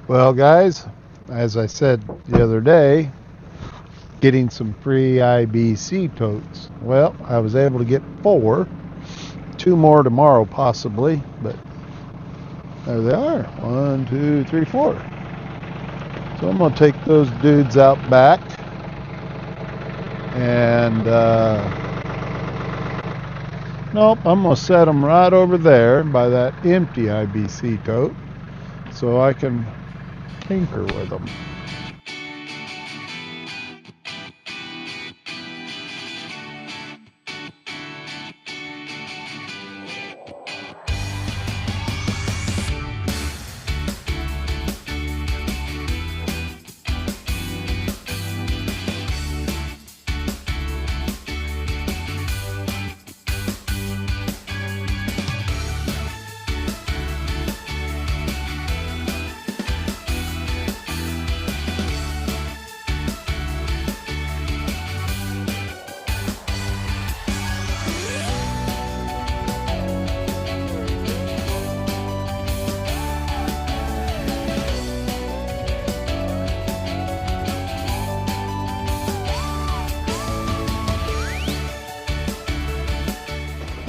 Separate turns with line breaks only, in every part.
Well, guys, as I said the other day, getting some free IBC totes. Well, I was able to get 4. 2 more tomorrow possibly, but there they are. 1, 2, 3, 4. So I'm going to take those dudes out back and nope, I'm going to set them right over there by that empty IBC tote so I can tinker with them.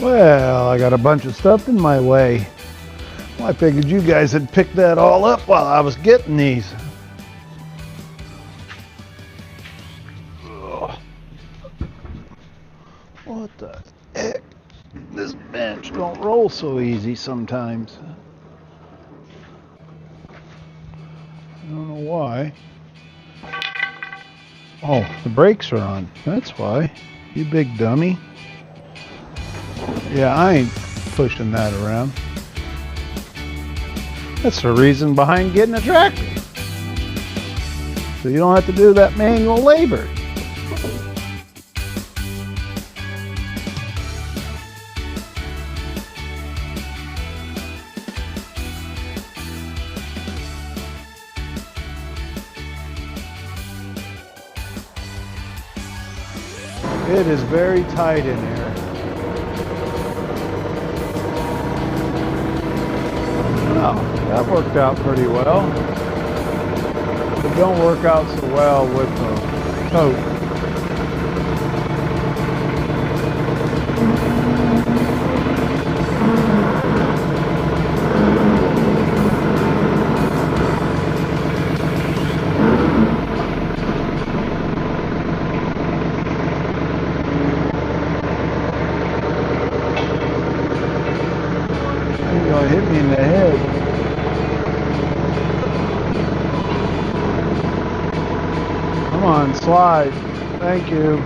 Well, I got a bunch of stuff in my way. Well, I figured you guys had picked that all up while I was getting these. Ugh. What the heck? This bench don't roll so easy sometimes. I don't know why. Oh, the brakes are on. That's why. You big dummy. Yeah, I ain't pushing that around. That's the reason behind getting a tractor. So you don't have to do that manual labor. It is very tight in here. Oh, that worked out pretty well. It don't work out so well with the tote. You're gonna hit me in the head. Come on, slide. Thank you.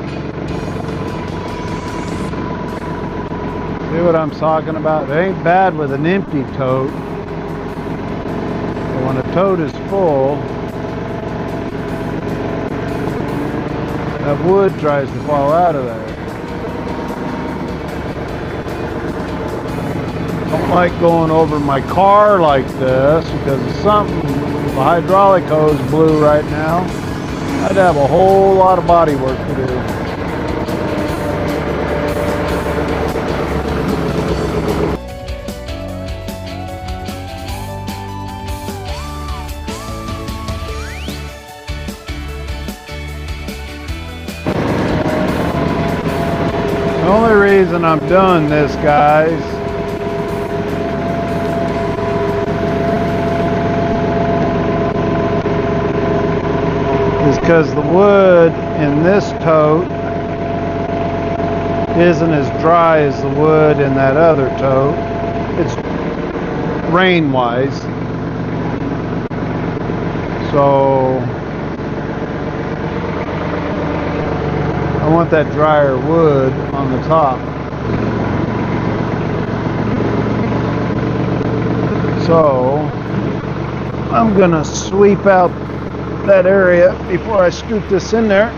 See what I'm talking about? It ain't bad with an empty tote. But when a tote is full, that wood tries to fall out of there. Don't like going over my car like this because of something. The hydraulic hose blew right now. I'd have a whole lot of body work to do. The only reason I'm doing this, guys, is because the wood in this tote isn't as dry as the wood in that other tote. It's rain-wise. So I want that drier wood on the top. So I'm gonna sweep out that area before I scoop this in there.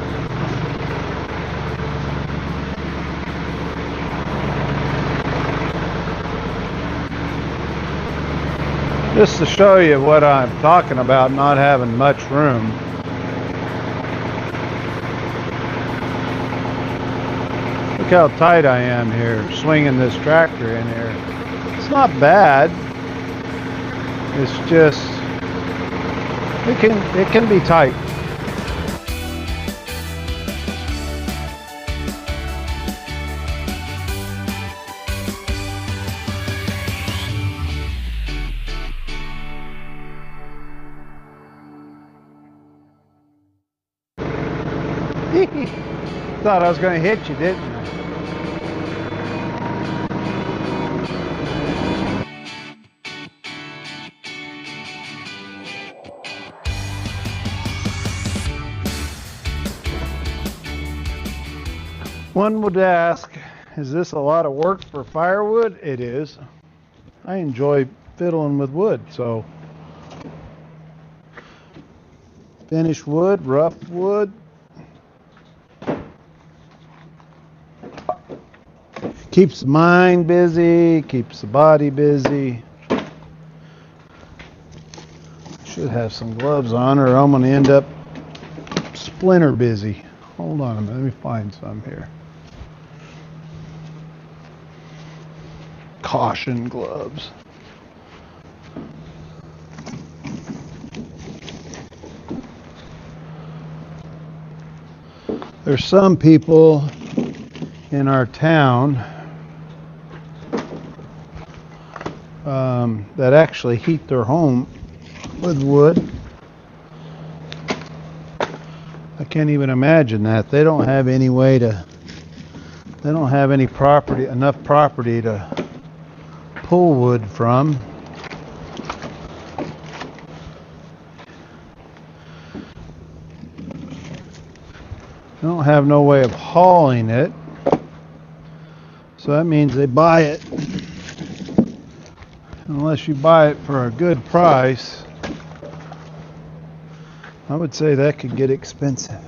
Just to show you what I'm talking about, not having much room. Look how tight I am here, swinging this tractor in here. It's not bad. It's just It can be tight. Thought I was going to hit you, didn't I? One would ask, is this a lot of work for firewood? It is. I enjoy fiddling with wood, so finished wood, rough wood. Keeps the mind busy, keeps the body busy. Should have some gloves on or I'm going to end up splinter busy. Hold on a minute, let me find some here. Caution gloves. There's some people in our town that actually heat their home with wood. I can't even imagine that. They don't have any way to, they don't have any property, enough property to pull wood from. They don't have no way of hauling it. So that means they buy it. Unless you buy it for a good price, I would say that could get expensive.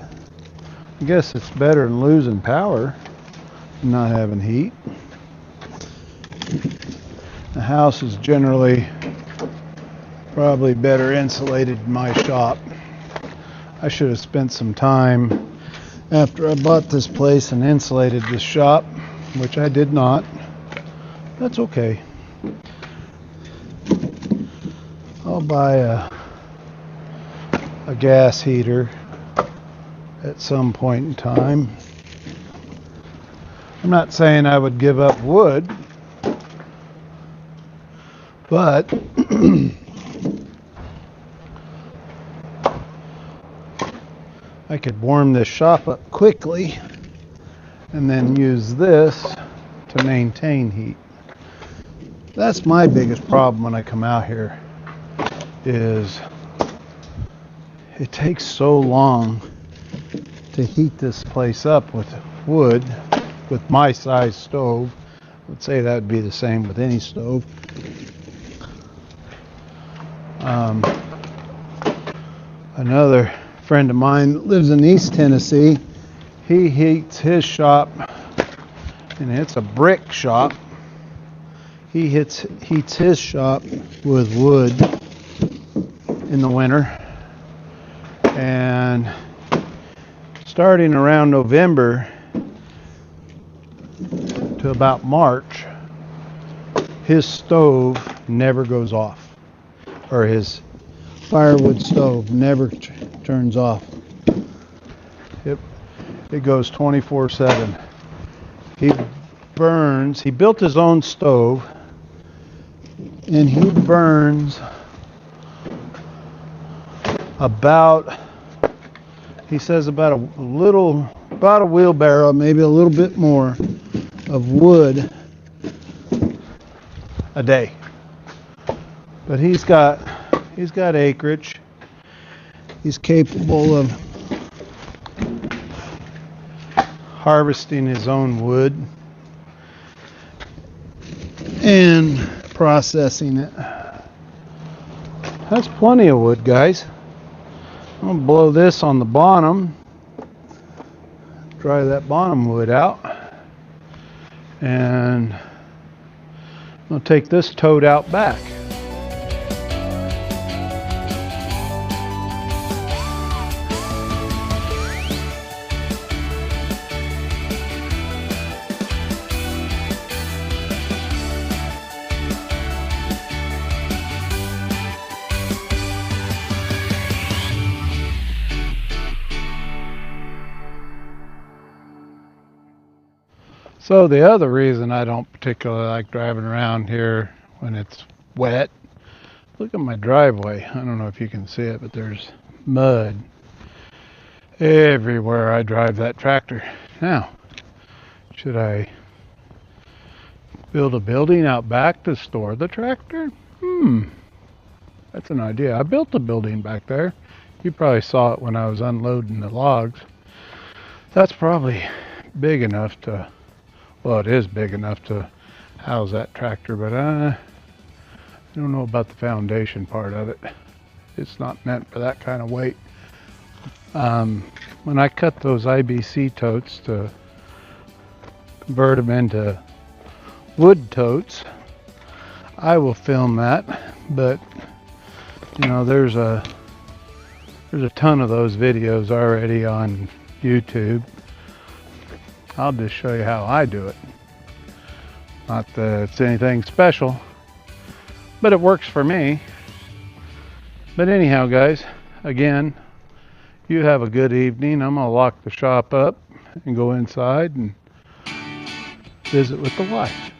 I guess it's better than losing power and not having heat. The house is generally probably better insulated in my shop. I should have spent some time after I bought this place and insulated this shop, which I did not. That's okay. I'll buy a gas heater at some point in time. I'm not saying I would give up wood, but I could warm this shop up quickly and then use this to maintain heat. That's my biggest problem when I come out here, is it takes so long to heat this place up with wood, with my size stove. I would say that would be the same with any stove. Another friend of mine that lives in East Tennessee, he heats his shop, and it's a brick shop. He heats his shop with wood in the winter, and starting around November to about March, his stove never goes off, or his firewood stove never turns off. It goes 24/7. He built his own stove, and he burns about, he says about a wheelbarrow, maybe a little bit more of wood a day. But he's got acreage. He's capable of harvesting his own wood and processing it. That's plenty of wood, guys. I'm going to blow this on the bottom, dry that bottom wood out, and I'll take this tote out back. So the other reason I don't particularly like driving around here when it's wet, look at my driveway. I don't know if you can see it, but there's mud everywhere I drive that tractor. Now, should I build a building out back to store the tractor? That's an idea. I built a building back there. You probably saw it when I was unloading the logs. That's probably big enough to, well, it is big enough to house that tractor, but I don't know about the foundation part of it. It's not meant for that kind of weight. When I cut those IBC totes to convert them into wood totes, I will film that, but you know, there's a ton of those videos already on YouTube. I'll just show you how I do it. Not that it's anything special, but it works for me. But anyhow, guys, again, you have a good evening. I'm gonna lock the shop up and go inside and visit with the wife.